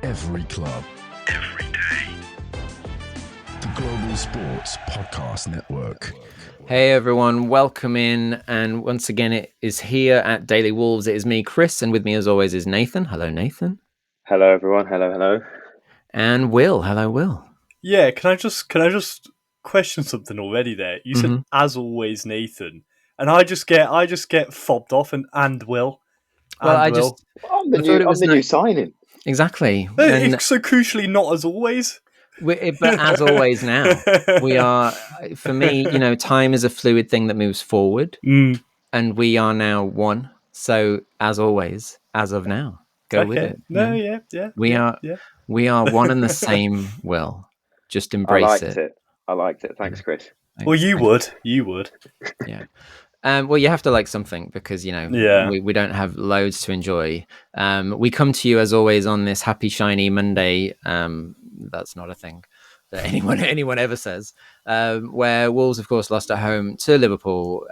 Every club. Every day. The Global Sports Podcast Network. Hey everyone, welcome in. And once again, it is here at Daily Wolves. It is me, Chris, and with me as always is Nathan. Hello, Nathan. Hello, everyone. Hello. And Will. Hello, Will. Yeah, can I just question something already there? You said as always, Nathan, and I just get fobbed off and Will. Well, and Will. I'm the new signing. Exactly. It's so crucially not as always. But as always now, we are, for me, time is a fluid thing that moves forward, and we are now one. So as always, as of now, go with it. No, yeah. We are one and the same, Will. Just embrace it. I liked it. Thanks, Chris. Well, you would. Yeah. Well, you have to like something because, we don't have loads to enjoy. We come to you, as always, on this happy, shiny Monday. That's not a thing that anyone ever says. Where Wolves, of course, lost at home to Liverpool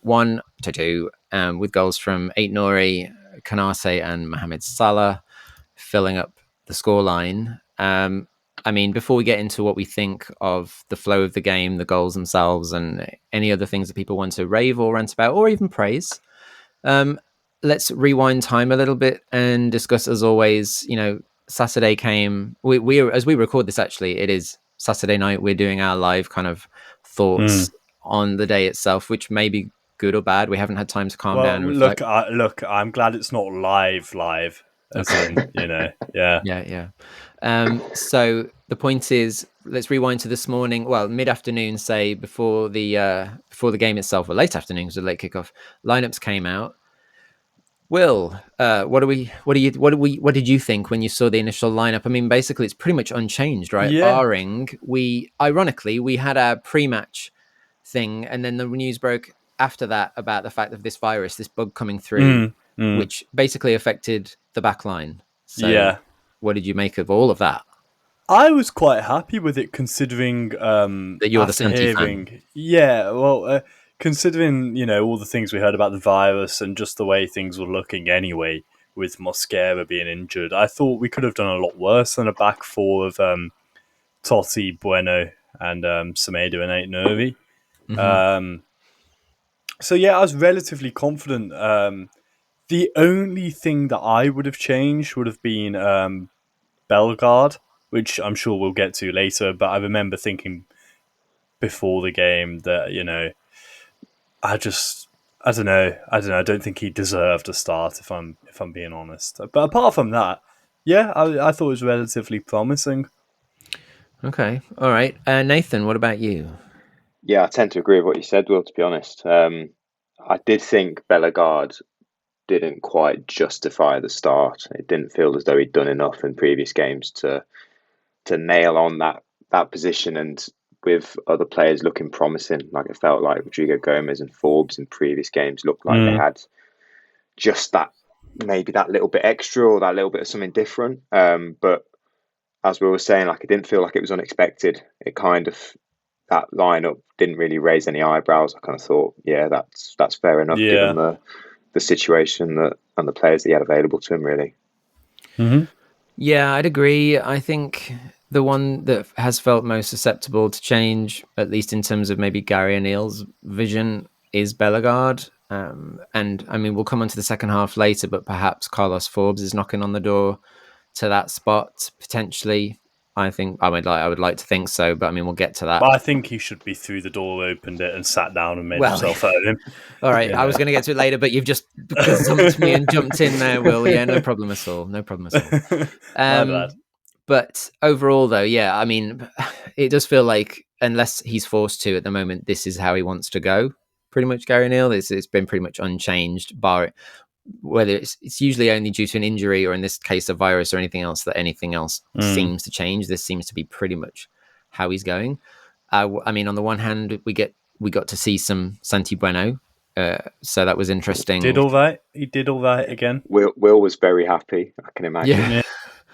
1-2 with goals from Ait Nouri, Kanate and Mohamed Salah filling up the scoreline. Before we get into what we think of the flow of the game, the goals themselves, and any other things that people want to rave or rant about, or even praise, let's rewind time a little bit and discuss, as always, Saturday came. We as we record this, actually, it is Saturday night. We're doing our live kind of thoughts on the day itself, which may be good or bad. We haven't had time to calm down. And look, I'm glad it's not live. Okay. Yeah. So the point is, let's rewind to this morning. Well, mid-afternoon, say before the game itself, or late afternoon, because the late kickoff lineups came out. Will, what did you think when you saw the initial lineup? I mean, basically, it's pretty much unchanged, right? Yeah. Barring we had our pre-match thing, and then the news broke after that about the fact of this virus, this bug coming through, which basically affected the back line. So, what did you make of all of that? I was quite happy with it, considering that you're the Santi fan. Yeah, well, considering all the things we heard about the virus and just the way things were looking anyway, with Mosquera being injured, I thought we could have done a lot worse than a back four of Totti, Bueno, and Semedo and Ait Nouri. So yeah, I was relatively confident. The only thing that I would have changed would have been Bellegarde, which I'm sure we'll get to later. But I remember thinking before the game that I don't know. I don't think he deserved a start, if I'm being honest. But apart from that, yeah, I thought it was relatively promising. Okay, all right. Nathan, what about you? Yeah, I tend to agree with what you said, Will, to be honest. I did think Bellegarde didn't quite justify the start. It didn't feel as though he'd done enough in previous games to nail on that position, and with other players looking promising, like it felt like Rodrigo Gomez and Forbes in previous games looked like they had just that, maybe that little bit extra or that little bit of something different. But as we were saying, like, it didn't feel like it was unexpected. It kind of, that lineup didn't really raise any eyebrows. I kind of thought, yeah, that's fair enough given the situation and the players that he had available to him, really. Yeah, I'd agree. I think the one that has felt most susceptible to change, at least in terms of maybe Gary O'Neill's vision, is Bellegarde. And I mean, we'll come on to the second half later, but perhaps Carlos Forbes is knocking on the door to that spot potentially. I would like to think so, but I mean, we'll get to that. But I think he should be through the door, opened it, and sat down and made himself at him. All right, I was going to get to it later, but you've just jumped me and jumped in there, Will. Yeah, no problem at all. My bad. But overall, though, yeah, I mean, it does feel like, unless he's forced to at the moment, this is how he wants to go. Pretty much, Gary O'Neill. It's been pretty much unchanged, bar whether it's usually only due to an injury or in this case a virus or anything else seems to change. This seems to be pretty much how he's going. I mean, on the one hand, we got to see some Santi Bueno, so that was interesting. He did all right again. Will was very happy, I can imagine.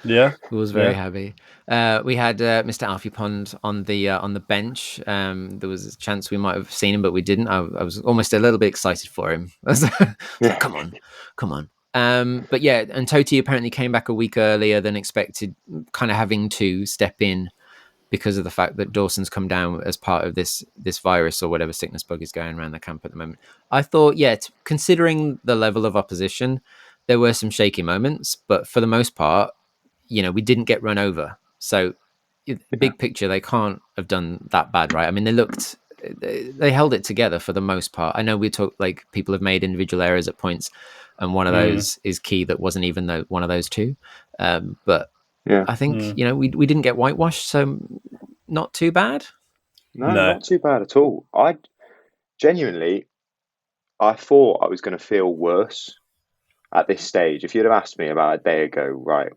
Yeah, Will was very happy. We had Mr. Alfie Pond on the bench. There was a chance we might have seen him, but we didn't. I was almost a little bit excited for him. Come on. But yeah, and Totti apparently came back a week earlier than expected, kind of having to step in because of the fact that Dawson's come down as part of this virus or whatever sickness bug is going around the camp at the moment. I thought, considering the level of opposition, there were some shaky moments, but for the most part, we didn't get run over. So big picture, they can't have done that bad, right? I mean, they held it together for the most part. I know we talk like people have made individual errors at points, and one of those is key that wasn't even one of those two. But I think we didn't get whitewashed, so not too bad. No, not too bad at all. I thought I was going to feel worse at this stage. If you'd have asked me about a day ago, right,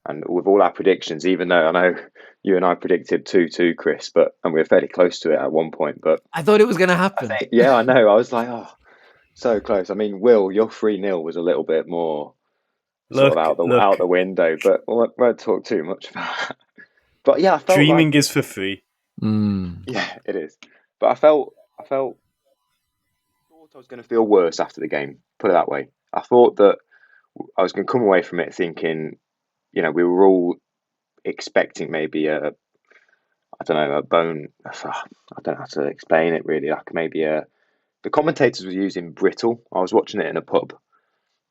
and with all our predictions, even though I know you and I predicted 2-2, Chris, and we were fairly close to it at one point, but I thought it was going to happen. I know. I was like, oh, so close. I mean, Will, your 3-0 was a little bit more out the window, but we won't talk too much about that. But yeah, I felt dreaming is for free. Yeah, it is. But I thought I was going to feel worse after the game. Put it that way. I thought that I was going to come away from it thinking, we were all expecting maybe a bone. I don't know how to explain it really. Like maybe the commentators were using brittle. I was watching it in a pub,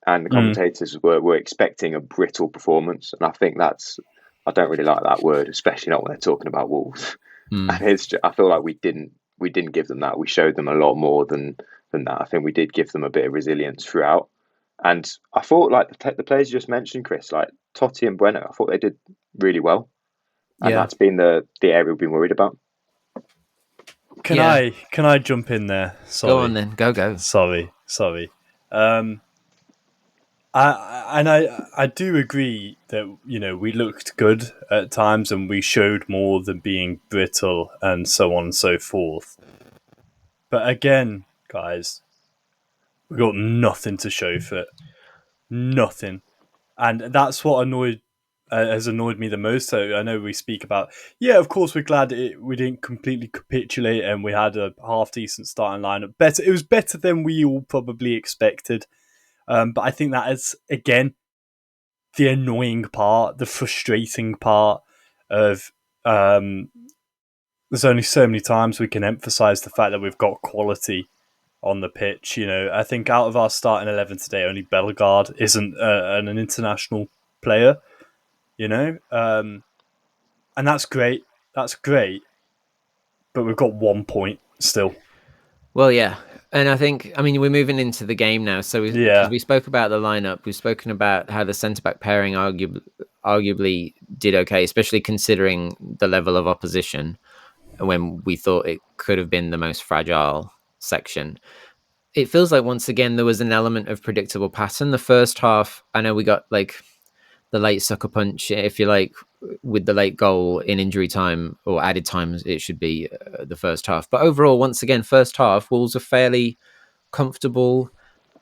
and the commentators were expecting a brittle performance, and I think I don't really like that word, especially not when they're talking about Wolves. And I feel like we didn't give them that. We showed them a lot more than that. I think we did give them a bit of resilience throughout. And I thought, like the players you just mentioned, Chris, like Totti and Bueno, I thought they did really well. And that's been the area we've been worried about. Can I jump in there? Sorry. Go on then. Go. Sorry. I do agree that we looked good at times and we showed more than being brittle and so on and so forth. But again, guys, we got nothing to show for it. Nothing, and that's what has annoyed me the most. So I know we speak about, of course we're glad we didn't completely capitulate and we had a half decent starting lineup. It was better than we all probably expected. But I think that is, again, the annoying part, the frustrating part of there's only so many times we can emphasize the fact that we've got quality on the pitch. I think out of our starting 11 today, only Bellegarde isn't an international player, and that's great. That's great. But we've got 1 point still. Well, yeah. And I think, we're moving into the game now. So we spoke about the lineup. We've spoken about how the centre-back pairing arguably did okay, especially considering the level of opposition when we thought it could have been the most fragile section. It feels like, once again, there was an element of predictable pattern. The first half, I know we got like the late sucker punch, if you like, with the late goal in injury time or added time, it should be the first half. But overall, once again, first half, Wolves are fairly comfortable,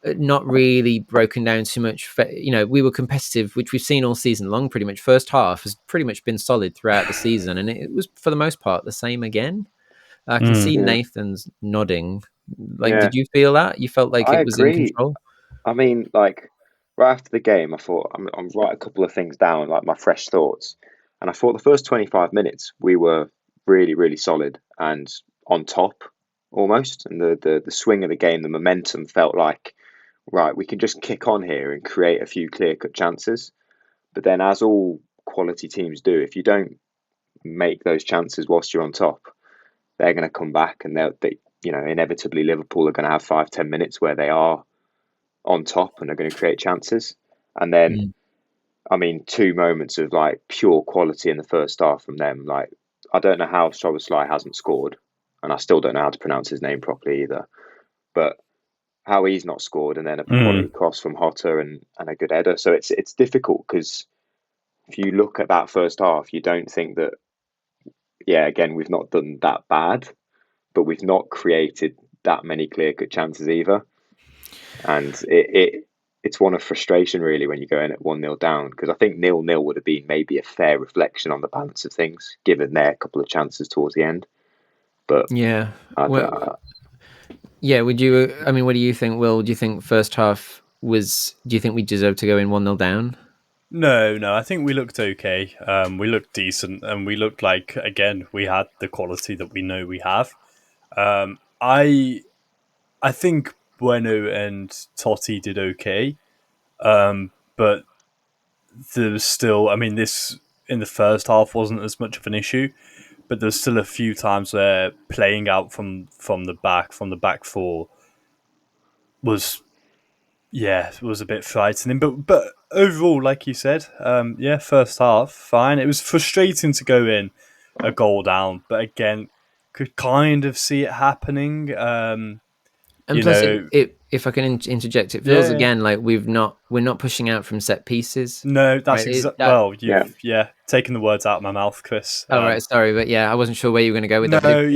not really broken down too much. We were competitive, which we've seen all season long, pretty much. First half has pretty much been solid throughout the season, and it was, for the most part, the same again. I can see Nathan's nodding. Did you feel that? You felt like it was in control? I mean, like, right after the game, I thought, I'm write a couple of things down, like my fresh thoughts. And I thought the first 25 minutes, we were really, really solid and on top almost. And the swing of the game, the momentum felt like, right, we can just kick on here and create a few clear-cut chances. But then, as all quality teams do, if you don't make those chances whilst you're on top, they're going to come back, and they inevitably Liverpool are going to have 5-10 minutes where they are on top and are going to create chances. And then, 2 moments of like pure quality in the first half from them. Like, I don't know how Szoboszlai hasn't scored, and I still don't know how to pronounce his name properly either. But how he's not scored, and then a quality cross from Hotter and a good header. So it's difficult, because if you look at that first half, you don't think that, again, we've not done that bad, but we've not created that many clear-cut chances either. And it's one of frustration, really, when you go in at 1-0 down, because I think 0-0 would have been maybe a fair reflection on the balance of things, given their couple of chances towards the end. But would you? What do you think, Will? Do you think first half Do you think we deserve to go in 1-0 down? No, I think we looked okay. We looked decent, and we looked like, again, we had the quality that we know we have. I think Bueno and Totti did okay, but there's still, I mean, this in the first half wasn't as much of an issue, but there's still a few times where playing out from the back four was a bit frightening. But overall, like you said, first half fine. It was frustrating to go in a goal down, but again, could kind of see it happening. And plus, if I can interject, it feels again like we're not pushing out from set pieces. No, that's you've taken the words out of my mouth, Chris. Oh, right, sorry, but I wasn't sure where you were going to go with that. No,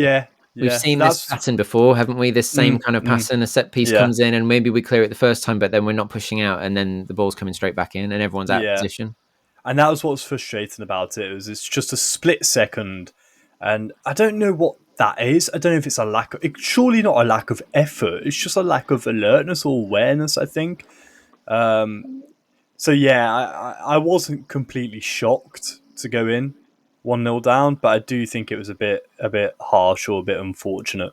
we've seen this pattern before, haven't we? This same kind of pattern, a set piece comes in, and maybe we clear it the first time, but then we're not pushing out, and then the ball's coming straight back in, and everyone's out of position. And that was what's frustrating about it. It's just a split second, and I don't know what that is. I don't know if it's it's surely not a lack of effort. It's just a lack of alertness or awareness, I think. So I wasn't completely shocked to go in 1-0 down, but I do think it was a bit harsh or a bit unfortunate.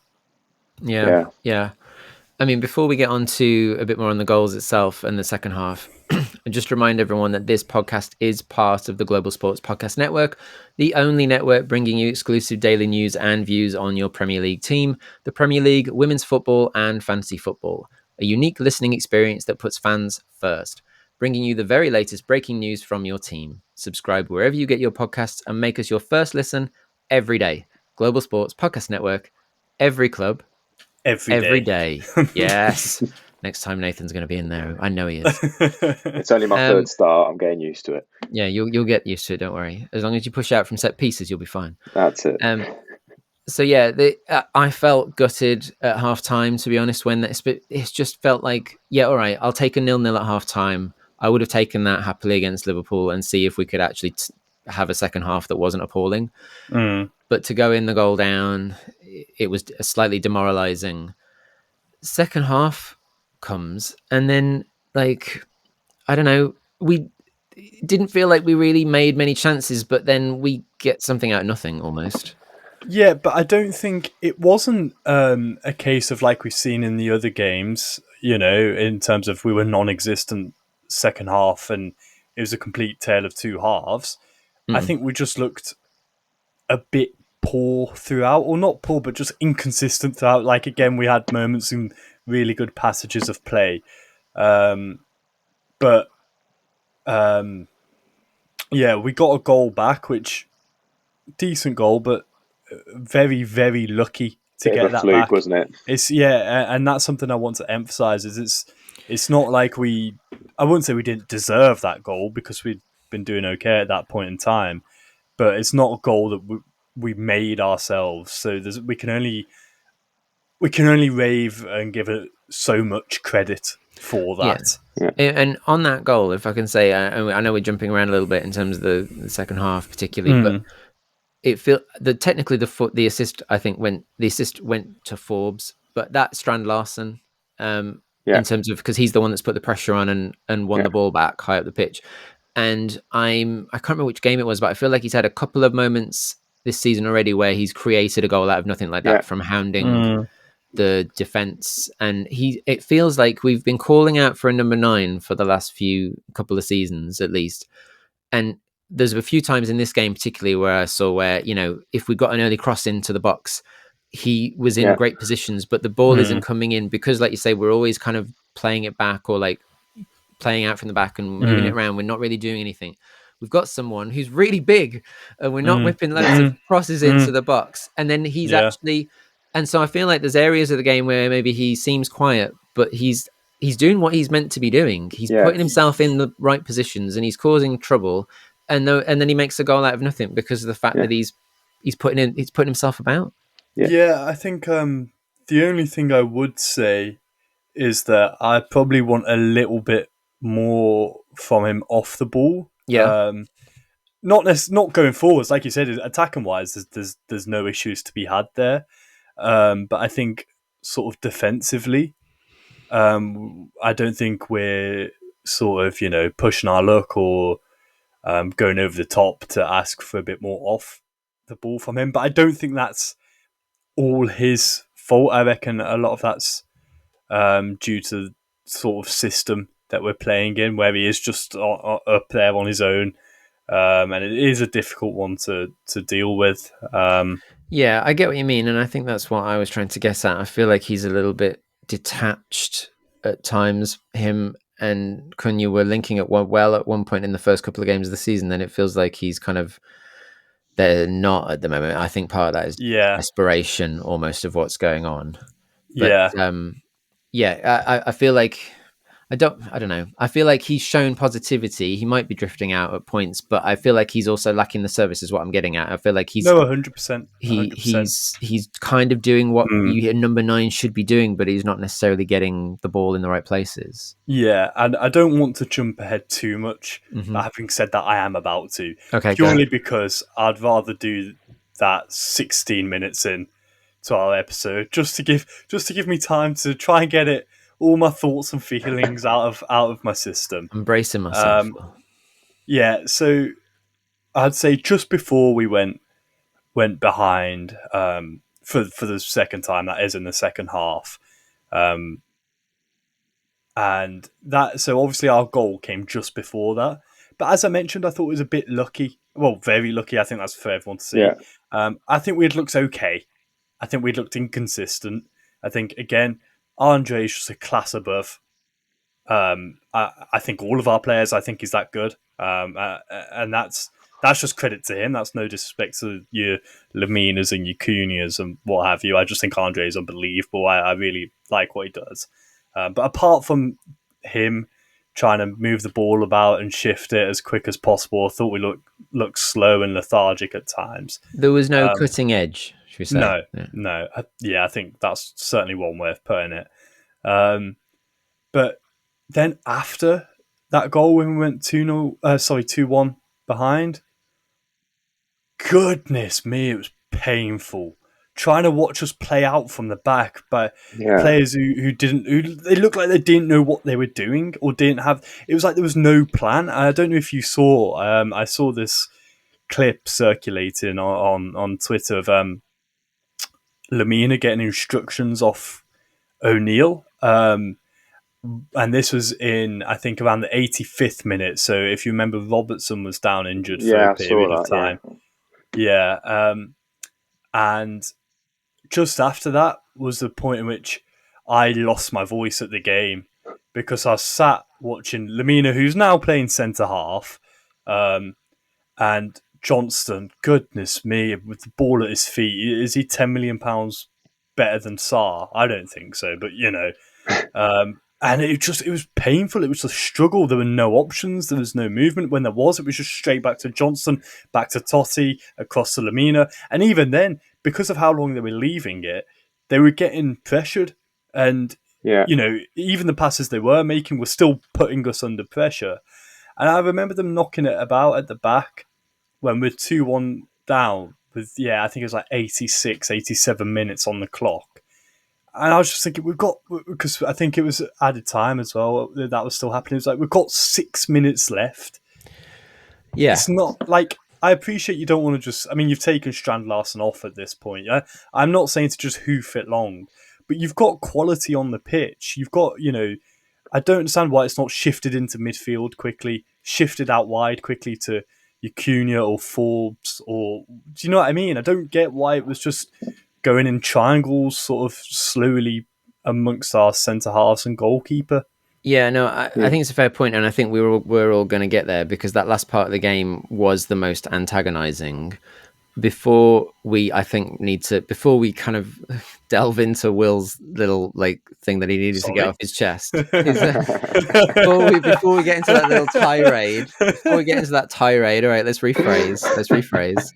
Yeah. I mean, before we get on to a bit more on the goals itself and the second half, I just remind everyone that this podcast is part of the Global Sports Podcast Network, the only network bringing you exclusive daily news and views on your Premier League team, the Premier League, women's football, and fantasy football. A unique listening experience that puts fans first, bringing you the very latest breaking news from your team. Subscribe wherever you get your podcasts and make us your first listen every day. Global Sports Podcast Network, every club, every day. Yes. Next time Nathan's going to be in there. I know he is. It's only my third start. I'm getting used to it. Yeah, you'll get used to it. Don't worry. As long as you push out from set pieces, you'll be fine. That's it. So I felt gutted at half time, to be honest, when it just felt like, all right, I'll take a 0-0 at half time. I would have taken that happily against Liverpool and see if we could actually have a second half that wasn't appalling. But to go in the goal down, it was slightly demoralizing. Second half comes, and then, like, I don't know, we didn't feel like we really made many chances, but then we get something out of nothing almost. Yeah, but I don't think it wasn't a case of like we've seen in the other games, in terms of we were non-existent second half and it was a complete tale of two halves. I think we just looked a bit poor throughout, or not poor, but just inconsistent throughout. Like, again, we had moments and really good passages of play. We got a goal back, which decent goal, but very, very lucky to get that fluke, back. Wasn't it? It's and that's something I want to emphasize. Is it's not like I wouldn't say we didn't deserve that goal because we'd been doing okay at that point in time, but it's not a goal that we made ourselves. So we can only rave and give it so much credit for that. Yeah. And on that goal, if I can say, I know we're jumping around a little bit in terms of the second half, particularly, but it technically the assist went to Forbes, but that Strand Larsen, in terms of, because he's the one that's put the pressure on and won the ball back high up the pitch. And I can't remember which game it was, but I feel like he's had a couple of moments this season already where he's created a goal out of nothing like that from hounding the defense. And it feels like we've been calling out for a number 9 for the last couple of seasons at least. And there's a few times in this game particularly where I saw where, if we got an early cross into the box, he was in great positions, but the ball isn't coming in because, like you say, we're always kind of playing it back or like playing out from the back and moving it around. We're not really doing anything. We've got someone who's really big and we're not whipping loads of crosses into the box. And then he's actually, and so I feel like there's areas of the game where maybe he seems quiet, but he's doing what he's meant to be doing. He's putting himself in the right positions and he's causing trouble. And then he makes a goal out of nothing because of the fact that he's putting himself about. Yeah, I think the only thing I would say is that I probably want a little bit more from him off the ball. Yeah. Not going forwards, like you said, attacking wise, there's no issues to be had there. But I think sort of defensively, I don't think we're sort of, pushing our luck or going over the top to ask for a bit more off the ball from him. But I don't think that's all his fault. I reckon a lot of that's due to the sort of system that we're playing in, where he is just up there on his own. And it is a difficult one to deal with. Yeah, I get what you mean. And I think that's what I was trying to get at. I feel like he's a little bit detached at times. Him and Cunha were linking at one point in the first couple of games of the season. Then it feels like he's kind of, they're not at the moment. I think part of that is desperation almost of what's going on. But I feel like I don't know. I feel like he's shown positivity. He might be drifting out at points, but I feel like he's also lacking the service is what I'm getting at. I feel like he's 100%. He's kind of doing what number 9 should be doing, but he's not necessarily getting the ball in the right places. Yeah, and I don't want to jump ahead too much. But having said that, I am about to. Okay, purely because I'd rather do that 16 minutes in to our episode just to give me time to try and get it all my thoughts and feelings out of my system. I'm bracing myself. So I'd say just before we went behind for the second time, that is in the second half, and that, so obviously our goal came just before that. But as I mentioned, I thought it was a bit lucky. Well, very lucky. I think that's for everyone to see. Yeah. I think we'd looked okay. I think we'd looked inconsistent. I think, again, Andre is just a class above. I think all of our players, I think he's that good. And that's just credit to him. That's no disrespect to your Laminas and your Cunhas and what have you. I just think Andre is unbelievable. I really like what he does. But apart from him trying to move the ball about and shift it as quick as possible, I thought we looked slow and lethargic at times. There was no cutting edge, should we say? No. I think that's certainly one way of putting it. But then after that goal, when we went 2-1 behind, goodness me, it was painful. Trying to watch us play out from the back by players who they looked like they didn't know what they were doing or didn't have. It was like there was no plan. I don't know if you saw. I saw this clip circulating on Twitter of Lamina getting instructions off O'Neill. And this was in, I think, around the 85th minute. So if you remember, Robertson was down injured for a period of time. And just after that was the point in which I lost my voice at the game because I sat watching Lamina, who's now playing centre half, and Johnston. Goodness me, with the ball at his feet, is he £10 million better than Sarr? I don't think so, but and it was painful. It was a struggle. There were no options. There was no movement. When there was, it was just straight back to Johnston, back to Totti, across to Lamina. And even then, because of how long they were leaving it, they were getting pressured. And, even the passes they were making were still putting us under pressure. And I remember them knocking it about at the back when we're 2-1 down with, I think it was like 86, 87 minutes on the clock. And I was just thinking, because I think it was added time as well, that was still happening. It was like, we've got 6 minutes left. Yeah. It's not like, I appreciate you don't want to just, you've taken Strand Larsen off at this point. I'm not saying to just hoof it long, but you've got quality on the pitch. You've got, I don't understand why it's not shifted into midfield quickly, shifted out wide quickly to your Cunha or Forbes, or, do you know what I mean? I don't get why it was just going in triangles sort of slowly amongst our centre-halves and goalkeeper. Yeah, no, I think it's a fair point, and I think we're all going to get there because that last part of the game was the most antagonising. Before we kind of delve into Will's little thing that he needed to get off his chest, before we get into that little tirade, all right, let's rephrase.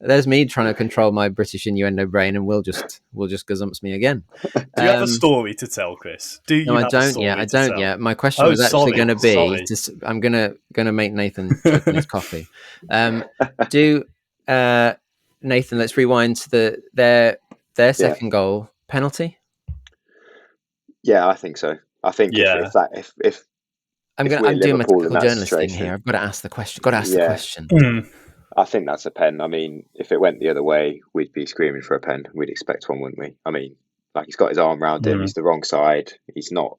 There's me trying to control my British innuendo brain, and Will just gazumps me again. Do you have a story to tell, Chris? No, I don't yet. My question was actually going to be, I'm going to make Nathan choke on his coffee. Nathan, let's rewind to their second goal penalty. Yeah, I think so. I think if I'm we're doing my Liverpool in typical that journalist thing situation, here. I've got to ask the question. Got to ask the question. I think that's a pen. I mean, if it went the other way, we'd be screaming for a pen. We'd expect one, wouldn't we? I mean, like, he's got his arm around him. He's the wrong side. He's not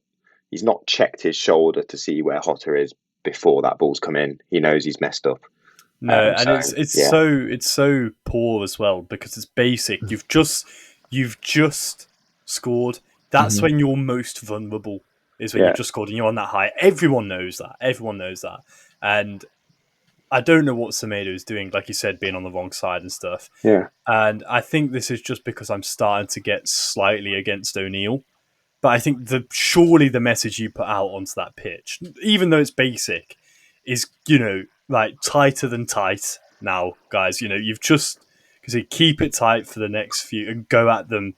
checked his shoulder to see where Hotter is before that ball's come in. He knows he's messed up. No, and it's so poor as well, because it's basic. You've just scored. That's when you're most vulnerable. Is when you've just scored and you're on that high. Everyone knows that. And I don't know what Semedo is doing, like you said, being on the wrong side and stuff. Yeah. And I think this is just because I'm starting to get slightly against O'Neill. But I think surely the message you put out onto that pitch, even though it's basic, is, like, tighter than tight now, guys. You've just, because you keep it tight for the next few and go at them.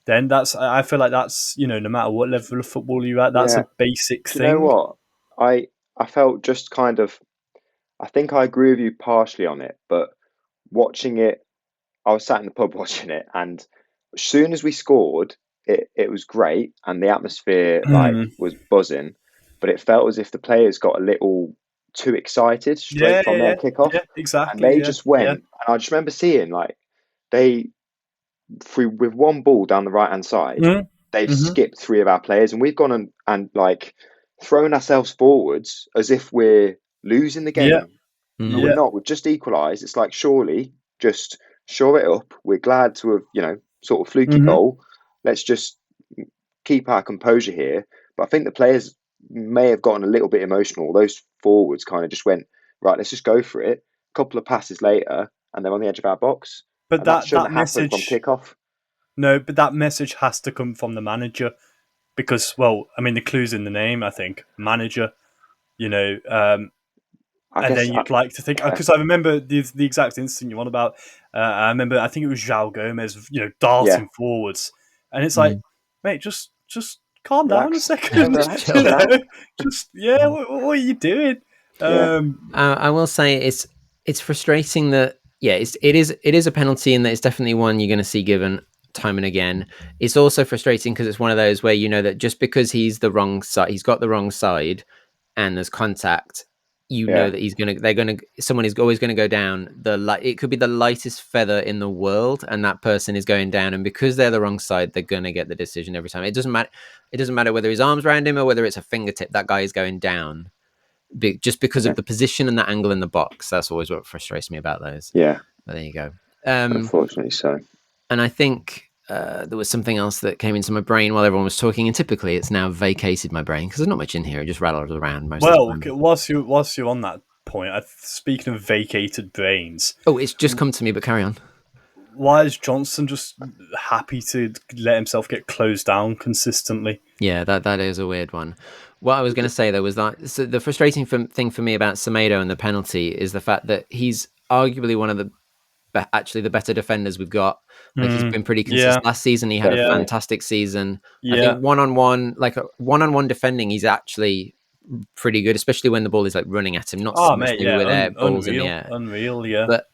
Then I feel like that's, no matter what level of football you're at, that's a basic thing. You know what? I felt just kind of, I think I agree with you partially on it, but watching it, I was sat in the pub watching it, and as soon as we scored, it was great, and the atmosphere was buzzing, but it felt as if the players got a little too excited straight from their kickoff. Yeah, exactly. And they just went, and I just remember seeing, like, they, with one ball down the right hand side, they've skipped 3 of our players, and we've gone and like thrown ourselves forwards as if we're losing the game. But we're not. We've just equalised. It's like, surely just shore it up. We're glad to have, sort of fluky goal. Let's just keep our composure here. But I think the players may have gotten a little bit emotional. Those forwards kind of just went, right, let's just go for it. A couple of passes later, and they're on the edge of our box. But that shouldn't happen from kickoff. No, but that message has to come from the manager, because, well, I mean, the clue's in the name, I think. Manager, and then you'd like to think, because I remember the exact instant you want about. I remember, I think it was João Gomez, darting forwards, and it's like, mate, just calm down a second. Relax. What are you doing? I will say it's frustrating that it is a penalty, and that it's definitely one you're going to see given time and again. It's also frustrating because it's one of those where that just because he's the wrong side, he's got the wrong side, and there's contact. Know that someone is always going to go down. It could be the lightest feather in the world, and that person is going down. And because they're the wrong side, they're going to get the decision every time. It doesn't matter. It doesn't matter whether his arm's around him or whether it's a fingertip. That guy is going down, just because of the position and the angle in the box. That's always what frustrates me about those. Yeah, but there you go. Unfortunately, so. And I think there was something else that came into my brain while everyone was talking, and typically it's now vacated my brain because there's not much in here. It just rattles around most of the time. Whilst you're on that point, speaking of vacated brains... Oh, it's just come to me, but carry on. Why is Johnson just happy to let himself get closed down consistently? Yeah, that is a weird one. What I was going to say, though, was that the frustrating thing for me about Semedo and the penalty is the fact that he's arguably one of the better defenders we've got. Like, he's been pretty consistent. Last season he had a fantastic season. I think one-on-one defending, he's actually pretty good, especially when the ball is like running at him, not so much with air balls in the air. Unreal, yeah. But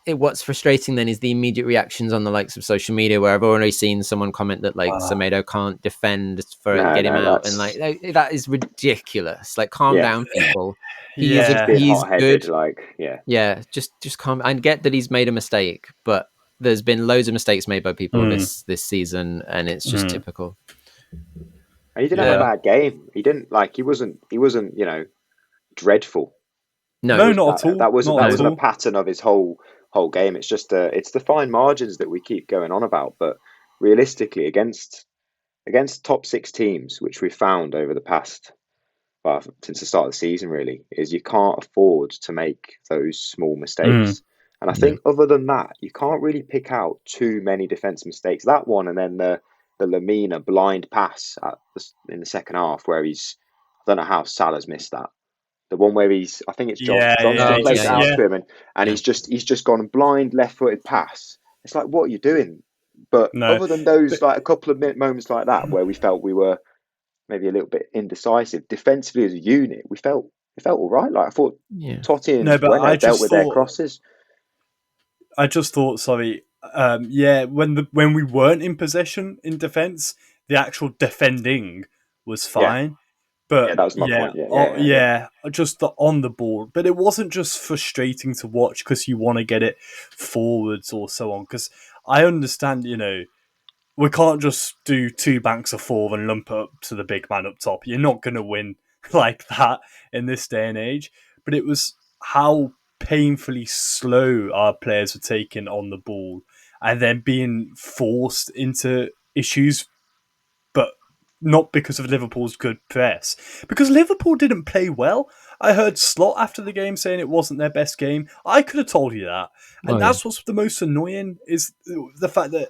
what's frustrating then is the immediate reactions on the likes of social media, where I've already seen someone comment that Semedo can't defend get him out, and that is ridiculous. Like, calm down, people. He's good. Just calm. I get that he's made a mistake, but there's been loads of mistakes made by people this season, and it's just typical. And he didn't have a bad game. He didn't he wasn't dreadful. No, not at all. That wasn't a pattern of his whole game. It's just it's the fine margins that we keep going on about. But realistically, against top 6 teams, which we found over the past, since the start of the season, really, is you can't afford to make those small mistakes. And I think other than that, you can't really pick out too many defensive mistakes. That one, and then the Lamina blind pass in the second half, where I don't know how Salah's missed that. The one where I think it's Johnson plays it out to him, and he's just gone blind left-footed pass. It's like, what are you doing? But other than those, like a couple of moments like that, where we felt we were maybe a little bit indecisive defensively as a unit, we felt all right. Like, I thought Totti and Bueno dealt with their crosses. I just thought, when we weren't in possession in defence, the actual defending was fine. But that was my point. Yeah. Just on the ball. But it wasn't just frustrating to watch because you want to get it forwards or so on. Because I understand, we can't just do 2 banks of 4 and lump up to the big man up top. You're not going to win like that in this day and age. But it was how painfully slow our players were taking on the ball and then being forced into issues, but not because of Liverpool's good press. Because Liverpool didn't play well. I heard Slot after the game saying it wasn't their best game. I could have told you that. And that's what's the most annoying, is the fact that,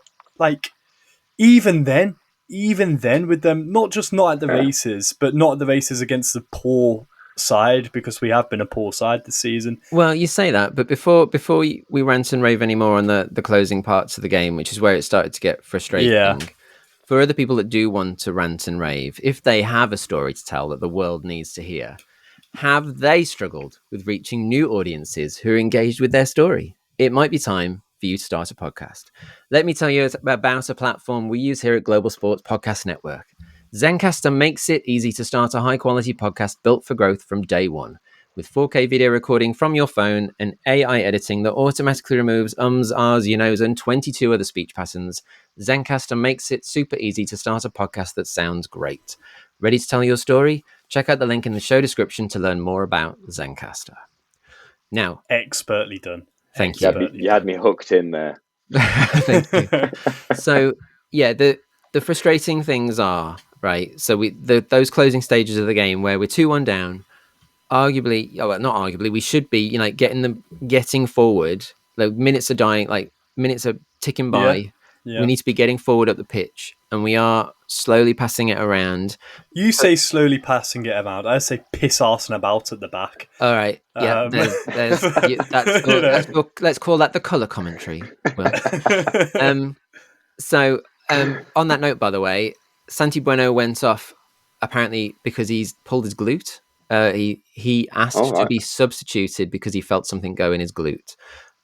even then with them, not at the races, but not at the races against the poor side, because we have been a poor side this season. Well, you say that, but before we rant and rave anymore on the closing parts of the game, which is where it started to get frustrating. Yeah. For other people that do want to rant and rave, if they have a story to tell that the world needs to hear, have they struggled with reaching new audiences who are engaged with their story? It might be time for you to start a podcast. Let me tell you about a platform we use here at Global Sports Podcast Network. Zencastr makes it easy to start a high-quality podcast built for growth from day one. With 4K video recording from your phone and AI editing that automatically removes ums, ahs, you knows, and 22 other speech patterns, Zencastr makes it super easy to start a podcast that sounds great. Ready to tell your story? Check out the link in the show description to learn more about Zencastr. Now, expertly done. Thank you. You had me hooked in there. Thank you. So, yeah, the frustrating things are, right, so those closing stages of the game where we're 2-1 down, not arguably, we should be, getting forward. Like, minutes are dying, minutes are ticking by. Yeah. We need to be getting forward up the pitch, and we are slowly passing it around. You say slowly passing it around. I say piss arsing about at the back. All right. Yeah. Let's call that the colour commentary. Well, so on that note, by the way, Santi Bueno went off apparently because he's pulled his glute. He asked to be substituted because he felt something go in his glute.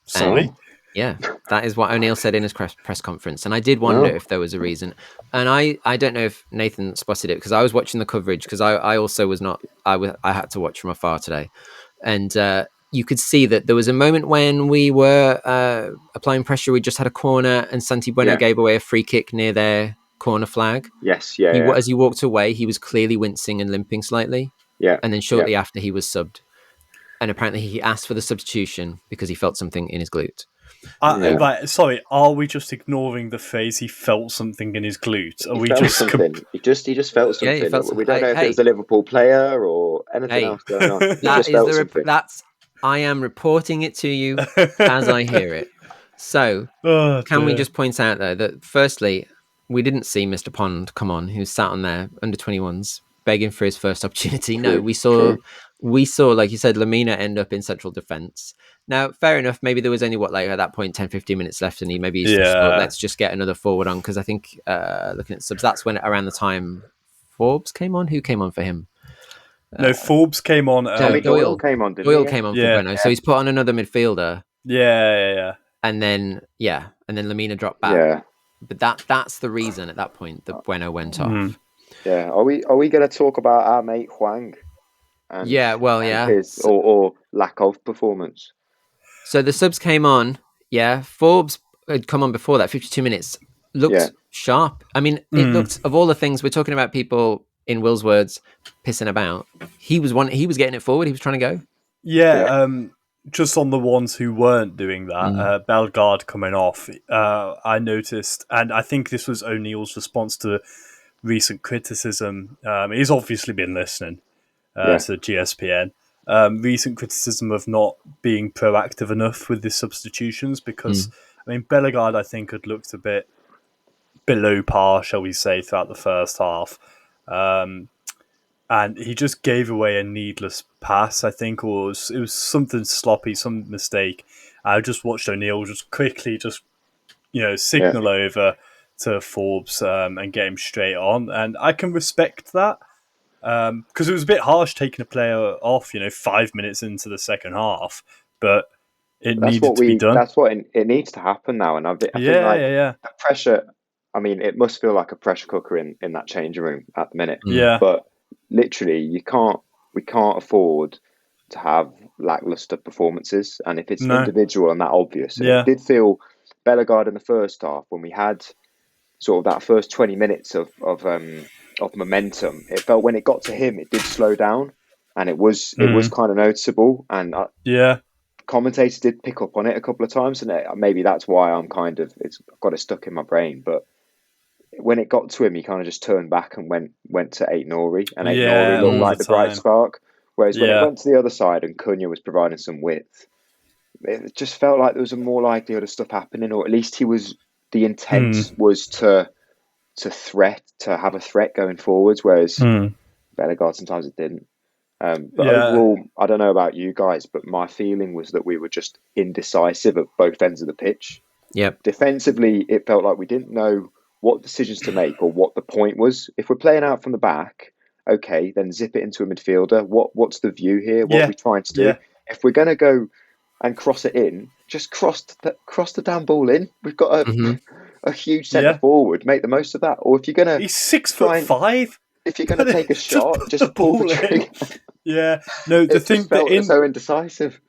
Sorry? Yeah, that is what O'Neill said in his press conference. And I did wonder if there was a reason. And I don't know if Nathan spotted it, because I was watching the coverage, because I also was not, I had to watch from afar today. And you could see that there was a moment when we were applying pressure. We just had a corner and Santi Bueno gave away a free kick near their corner flag. Yes, As he walked away, he was clearly wincing and limping slightly. Yeah. And then shortly after, he was subbed. And apparently he asked for the substitution because he felt something in his glute. Sorry, are we just ignoring the phrase "he felt something in his glute"? He just felt something. Yeah, we don't know if it was a Liverpool player or anything else going on. I am reporting it to you as I hear it. So, can we just point out though that firstly, we didn't see Mr. Pond come on, who sat on there under 21s begging for his first opportunity. No, we saw, like you said, Lamina end up in central defence. Now, fair enough. Maybe there was only at that point 10-15 minutes left, and he maybe thought, let's just get another forward on, because I think looking at subs, that's when around the time Forbes came on. Who came on for him? No, Forbes came on. Doyle came on. Doyle came on for Bueno, so he's put on another midfielder. Yeah. And then Lamina dropped back. Yeah. But that's the reason at that point that Bueno went off. Yeah. Are we going to talk about our mate Hwang? His, or lack of performance. So the subs came on. Yeah, Forbes had come on before that. 52 minutes looked sharp. I mean, it looked, of all the things we're talking about, people in Will's words pissing about. He was getting it forward. He was trying to go. Yeah. Just on the ones who weren't doing that, Bellegarde coming off, I noticed, and I think this was O'Neill's response to recent criticism. He's obviously been listening to GSPN. Recent criticism of not being proactive enough with the substitutions, because Bellegarde, I think, had looked a bit below par, shall we say, throughout the first half. And he just gave away a needless pass, I think, or it was something sloppy, some mistake. I just watched O'Neill just quickly signal over to Forbes and get him straight on. And I can respect that, because it was a bit harsh taking a player off, 5 minutes into the second half, but it needed to be done. That's what it needs to happen now. And I think that pressure, I mean, it must feel like a pressure cooker in that changing room at the minute. Yeah. But literally, we can't afford to have lackluster performances. And if it's No. individual and that obvious, and Yeah. it did feel Bellegarde in the first half when we had sort of that first 20 minutes of momentum, it felt when it got to him, it did slow down, and it was kind of noticeable. And commentators did pick up on it a couple of times, and maybe that's why I've got it stuck in my brain. But when it got to him, he kind of just turned back and went to Aït-Nouri, and Aït-Nouri looked like the bright spark. Whereas when it went to the other side and Cunha was providing some width, it just felt like there was a more likelihood of stuff happening, or at least the intent was to have a threat going forwards, whereas Bellegarde sometimes it didn't. But overall, I don't know about you guys, but my feeling was that we were just indecisive at both ends of the pitch. Yep. Defensively, it felt like we didn't know what decisions to make or what the point was. If we're playing out from the back, okay, then zip it into a midfielder. What's the view here? What are we trying to do? Yeah. If we're going to go and cross it in, just cross the damn ball in. We've got a huge centre forward. Make the most of that. Or if you're going to... He's 6'5". If you're going to take a shot, just pull the trigger. Yeah. No, the thing felt so indecisive.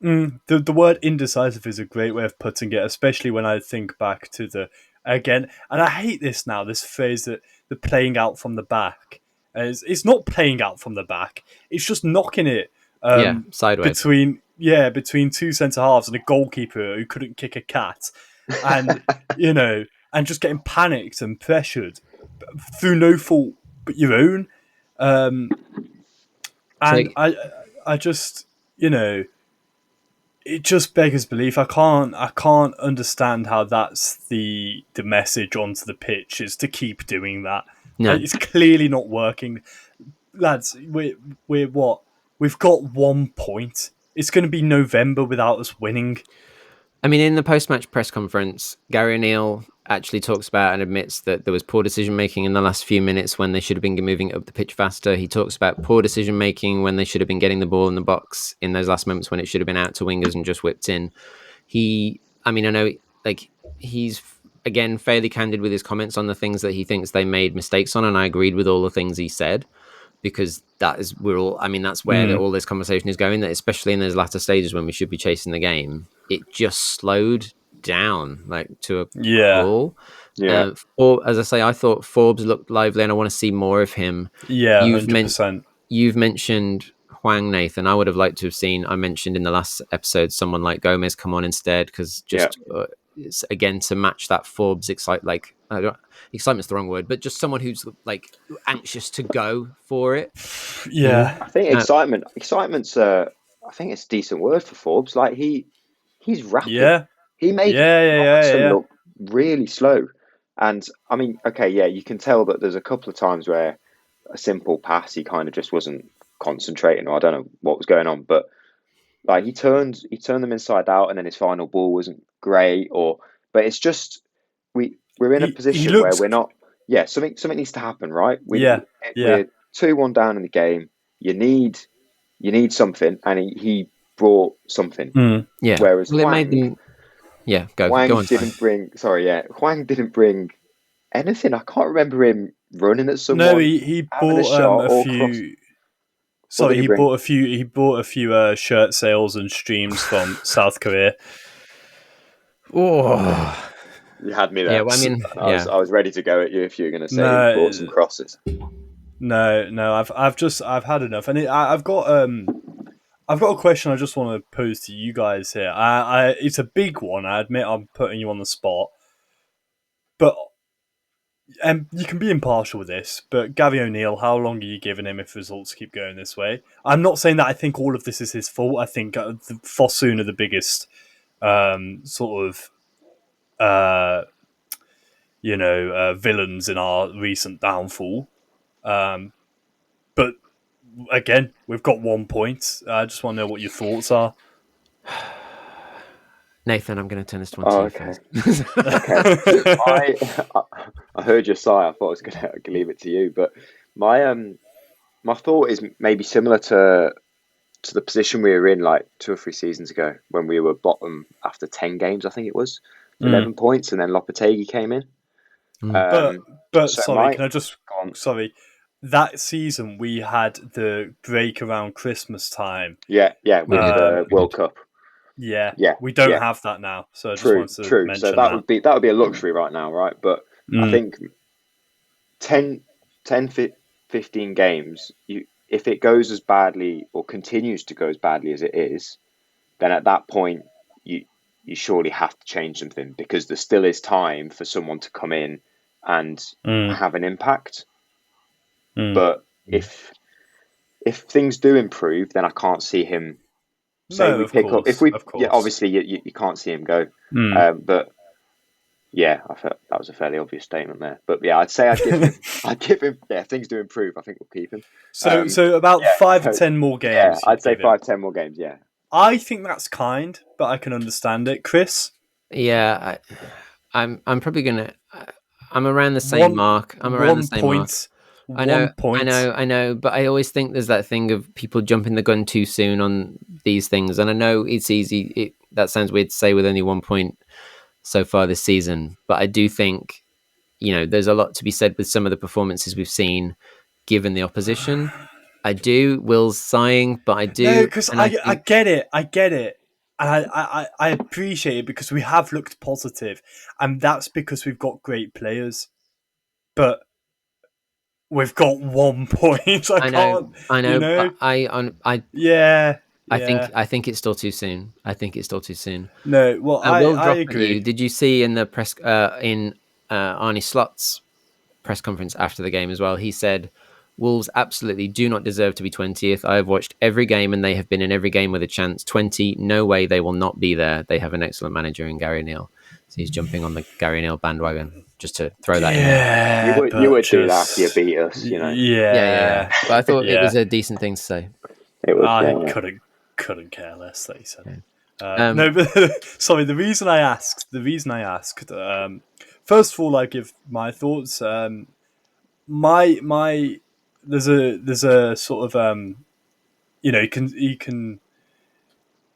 The word indecisive is a great way of putting it, especially when I think back to and I hate this now, this phrase that the playing out from the back. It's not playing out from the back. It's just knocking it sideways. Between two centre halves and a goalkeeper who couldn't kick a cat. And, and just getting panicked and pressured through no fault but your own. And I just, it just beggars belief. I can't understand how that's the message onto the pitch, is to keep doing that. No. It's clearly not working. Lads, we're what? We've got 1 point. It's going to be November without us winning. I mean, in the post-match press conference, Gary O'Neill actually talks about and admits that there was poor decision-making in the last few minutes when they should have been moving up the pitch faster. He talks about poor decision-making when they should have been getting the ball in the box in those last moments when it should have been out to wingers and just whipped in. I know, he's, again, fairly candid with his comments on the things that he thinks they made mistakes on, and I agreed with all the things he said, because that's where all this conversation is going, that especially in those latter stages when we should be chasing the game, it just slowed down to a crawl. Yeah. As I say, I thought Forbes looked lively and I want to see more of him. Yeah, 100%. You've mentioned Hwang, Nathan. I would have liked to have seen, I mentioned in the last episode, someone like Gomez come on instead, because it's again to match that Forbes excitement's the wrong word, but just someone who's anxious to go for it. Yeah. I think excitement's I think it's a decent word for Forbes. He's rapid. Yeah. He made Robertson look really slow. And I mean, you can tell that there's a couple of times where a simple pass, he kind of just wasn't concentrating, or I don't know what was going on, but he turned them inside out, and then his final ball wasn't great. But it's just we're in a position where we're not. Yeah, something needs to happen, right? We're 2-1 down in the game. You need something, and he brought something. Yeah. Whereas Hwang didn't bring anything. I can't remember him running at someone. No, he bought a few. Sorry, he bought a few shirt sales and streams from South Korea. Oh, you had me there. Yeah, well, I mean, I was ready to go at you if you were going to say he bought some crosses. No, I've had enough, and I've got a question I just want to pose to you guys here. It's a big one. I admit I'm putting you on the spot, but you can be impartial with this. But Gary O'Neill, how long are you giving him if results keep going this way? I'm not saying that I think all of this is his fault. I think Fosun are the biggest villains in our recent downfall. But again, we've got 1 point. I just want to know what your thoughts are. Nathan, I'm going to turn this one to you first. Okay. I heard your sigh. I thought I was going to leave it to you, but my thought is maybe similar to the position we were in 2 or 3 seasons ago when we were bottom after 10 games. I think it was 11 points, and then Lopetegui came in. But so sorry, can I just go on. sorry? That season we had the break around Christmas time. Yeah, with the World Cup. Yeah, Yeah, we don't have that now. So I just wanted to true. mention So that would be a luxury right now, right? But I think 10, 15 games, if it goes as badly or continues to go as badly as it is, then at that point you surely have to change something, because there still is time for someone to come in and have an impact. But if things do improve, then I can't see him. Say we pick up, if we, obviously you can't see him go. But yeah, I felt that was a fairly obvious statement there. But yeah, I'd say I'd give him. Yeah, if things do improve, I think we'll keep him. So about 5 to 10 more games. Yeah, I'd say 5-10 more games. Yeah, I think that's kind, but I can understand it. Chris? Yeah, I'm probably gonna. I'm around the same mark. I'm around the same mark. I know, but I always think there's that thing of people jumping the gun too soon on these things, and I know it's easy. That sounds weird to say with only 1 point so far this season, but I do think, there's a lot to be said with some of the performances we've seen, given the opposition. I do. Will's sighing, but I do. No, because I get it. And I appreciate it, because we have looked positive, and that's because we've got great players. But we've got 1 point. I know. I think it's still too soon. No, well, I will drop agree. At you. Did you see in the press in Arne Slot's press conference after the game as well? He said, Wolves absolutely do not deserve to be 20th. I have watched every game and they have been in every game with a chance. 20, no way, they will not be there. They have an excellent manager in Gary Neal. So he's jumping on the Gary Neal bandwagon, just to throw that in there. You would do that after you beat us, Yeah. But I thought it was a decent thing to say. It was. I couldn't care less that he said. Yeah. No, but sorry. The reason I asked. First of all, I give my thoughts. There's a sort of you can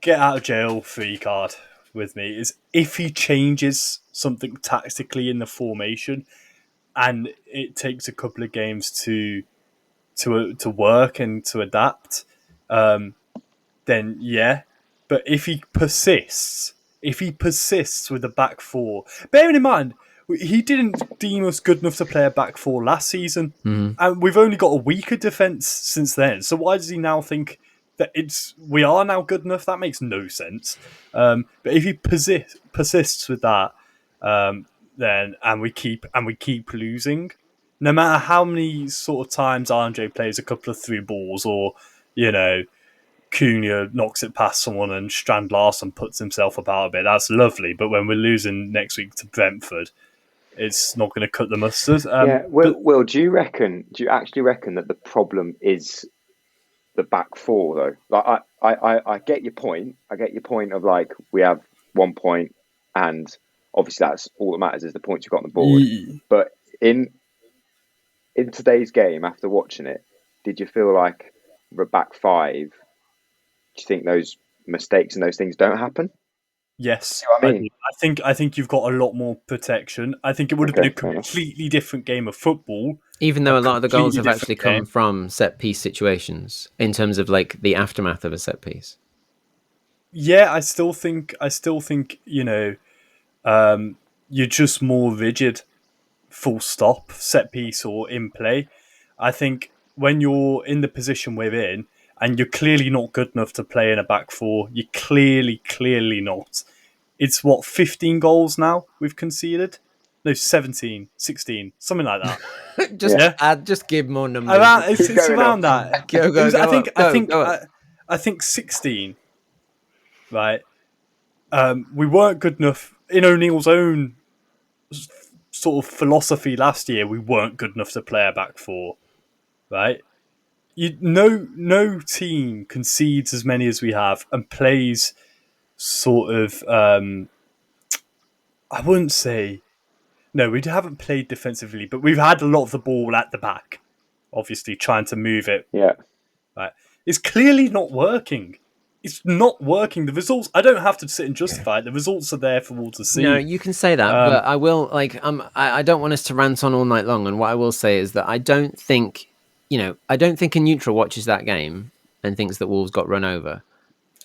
get out of jail free card with me, is if he changes something tactically in the formation and it takes a couple of games to work and to adapt, then yeah. But if he persists with the back four, bearing in mind he didn't deem us good enough to play a back four last season, and we've only got a weaker defence since then. So why does he now think that we are now good enough? That makes no sense. But if he persists with that, then and we keep losing, no matter how many sort of times Andre plays a couple of through balls, or Cunha knocks it past someone and Strand Larsen puts himself about a bit, that's lovely. But when we're losing next week to Brentford, it's not going to cut the mustard. Will, do you actually reckon that the problem is the back four, though? Like, I get your point. I get your point of, like, we have 1 point, and obviously that's all that matters is the points you've got on the board. But in today's game, after watching it, did you feel like the back five? Do you think those mistakes and those things don't happen? Yes, you know what I mean? I think you've got a lot more protection. I think it would have been a completely different game of football. Even though a lot of the goals have actually come from set piece situations, in terms of like the aftermath of a set piece. Yeah, I still think you're just more rigid. Full stop, set piece or in play. I think when you're in the position we're in, and you're clearly not good enough to play in a back four, you're clearly not. It's 15 goals now we've conceded? No, 17, 16, something like that. Just give more numbers. It's around that. I think 16. Right. We weren't good enough in O'Neill's own sort of philosophy last year. We weren't good enough to play a back four, right? No team concedes as many as we have and plays sort of. I wouldn't say. No, we haven't played defensively, but we've had a lot of the ball at the back. Obviously, trying to move it. Yeah. Right. It's clearly not working. it's not working. The results, I don't have to sit and justify it. The results are there for all to see. No, you can say that, but I will, I don't want us to rant on all night long. And what I will say is that I don't think a neutral watches that game and thinks that Wolves got run over.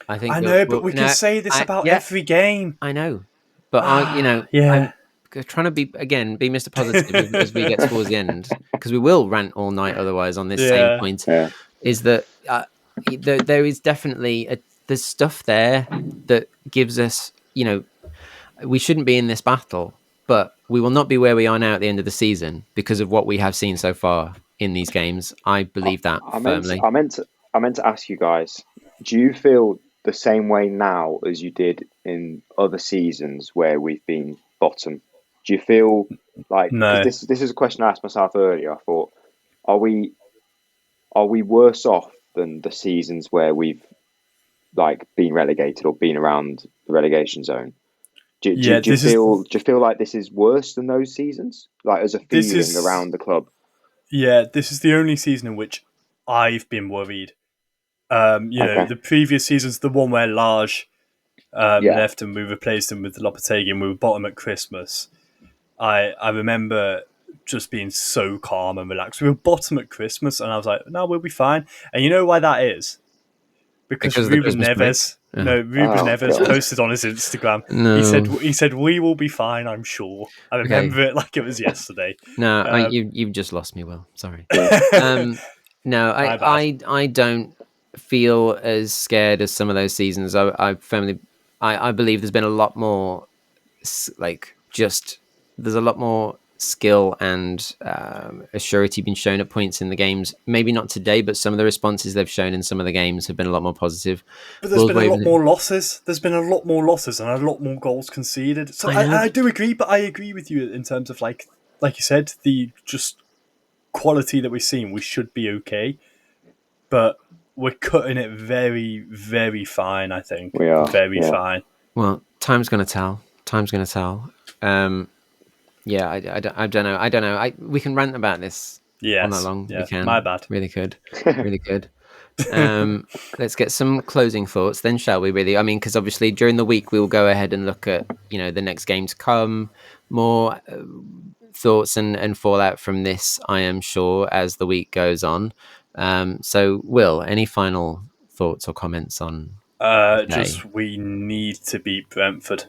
I know, but we can say this about every game. I know, but I'm trying to be Mr. Positive as we get towards the end, because we will rant all night otherwise on this same point. Yeah. Is that there is definitely there's stuff there that gives us, we shouldn't be in this battle, but we will not be where we are now at the end of the season because of what we have seen so far in these games. I believe that firmly. I meant to ask you guys, do you feel the same way now as you did in other seasons where we've been bottom? Do you feel like, no? This is a question I asked myself earlier. I thought, are we worse off than the seasons where we've been relegated or been around the relegation zone? Do you feel like this is worse than those seasons? Like, as a feeling around the club? Yeah, this is the only season in which I've been worried. The previous season's the one where Large left and we replaced him with Lopetegui and we were bottom at Christmas. I remember just being so calm and relaxed. We were bottom at Christmas and I was like, no, we'll be fine. And you know why that is? Because Ruben Neves... Neves posted on his Instagram. No. He said we will be fine, I'm sure. I remember it like it was yesterday. No, you've just lost me, Will. Sorry. No, I don't feel as scared as some of those seasons. I believe there's been a lot more there's a lot more skill and assurity been shown at points in the games. Maybe not today, but some of the responses they've shown in some of the games have been a lot more positive. But there's been a lot more losses. There's been a lot more losses and a lot more goals conceded. So I do agree, but I agree with you in terms of like you said, the just quality that we've seen. We should be okay, but we're cutting it very, very fine. I think we are very fine. Well, time's going to tell. Yeah, I don't know. We can rant about this all night long. Yeah, we can. My bad. Really good. Let's get some closing thoughts then, shall we, really? I mean, because obviously during the week we'll go ahead and look at, the next game to come, more thoughts and fallout from this, I am sure, as the week goes on. So, Will, any final thoughts or comments on just we need to beat Brentford.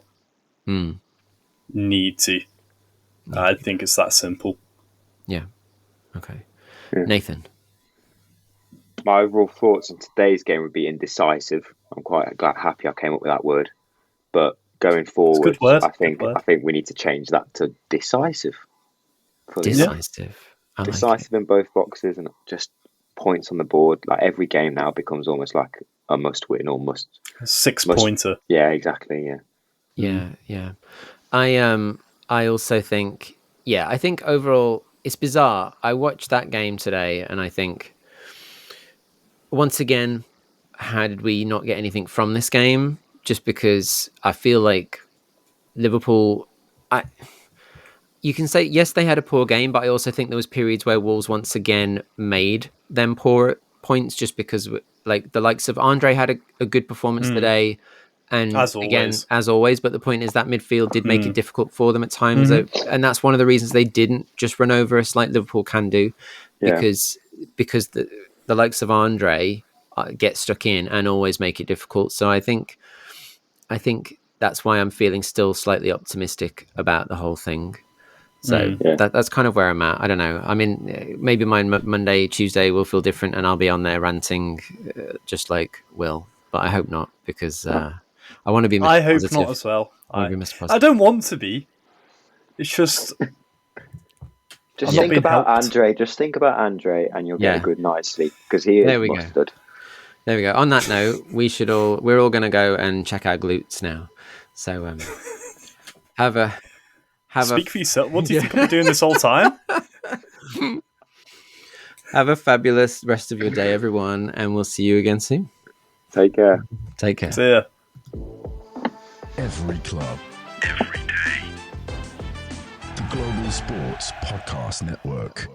Need to. I think it's that simple. Yeah. Okay. Yeah. Nathan? My overall thoughts on today's game would be indecisive. I'm quite happy I came up with that word. But going forward, I think we need to change that to decisive. Decisive. Decisive in both boxes and just points on the board. Like, every game now becomes almost like a must-win or must... 6-pointer. Yeah, exactly, yeah. Yeah. I also think, I think overall it's bizarre. I watched that game today and I think, once again, how did we not get anything from this game? Just because I feel like Liverpool, you can say, yes, they had a poor game, but I also think there was periods where Wolves once again made them poor points just because, the likes of Andre had a good performance today. And as always, but the point is that midfield did make it difficult for them at times. And that's one of the reasons they didn't just run over us like Liverpool can do, because the likes of Andre get stuck in and always make it difficult. So I think that's why I'm feeling still slightly optimistic about the whole thing. So that's kind of where I'm at. I don't know. I mean, maybe my Monday, Tuesday will feel different and I'll be on there ranting just like Will, but I hope not, because... I want to be Mr. I hope Positive. Not as well. I don't want to be. It's just... Just think about Andre. Just think about Andre and you'll get a good night's sleep, because he is mustard. There we go. On that note, we're all going to go and check our glutes now. So Speak for yourself. What do you think I'll be doing this whole time? Have a fabulous rest of your day, everyone, and we'll see you again soon. Take care. See ya. Every club, every day. The Global Sports Podcast Network.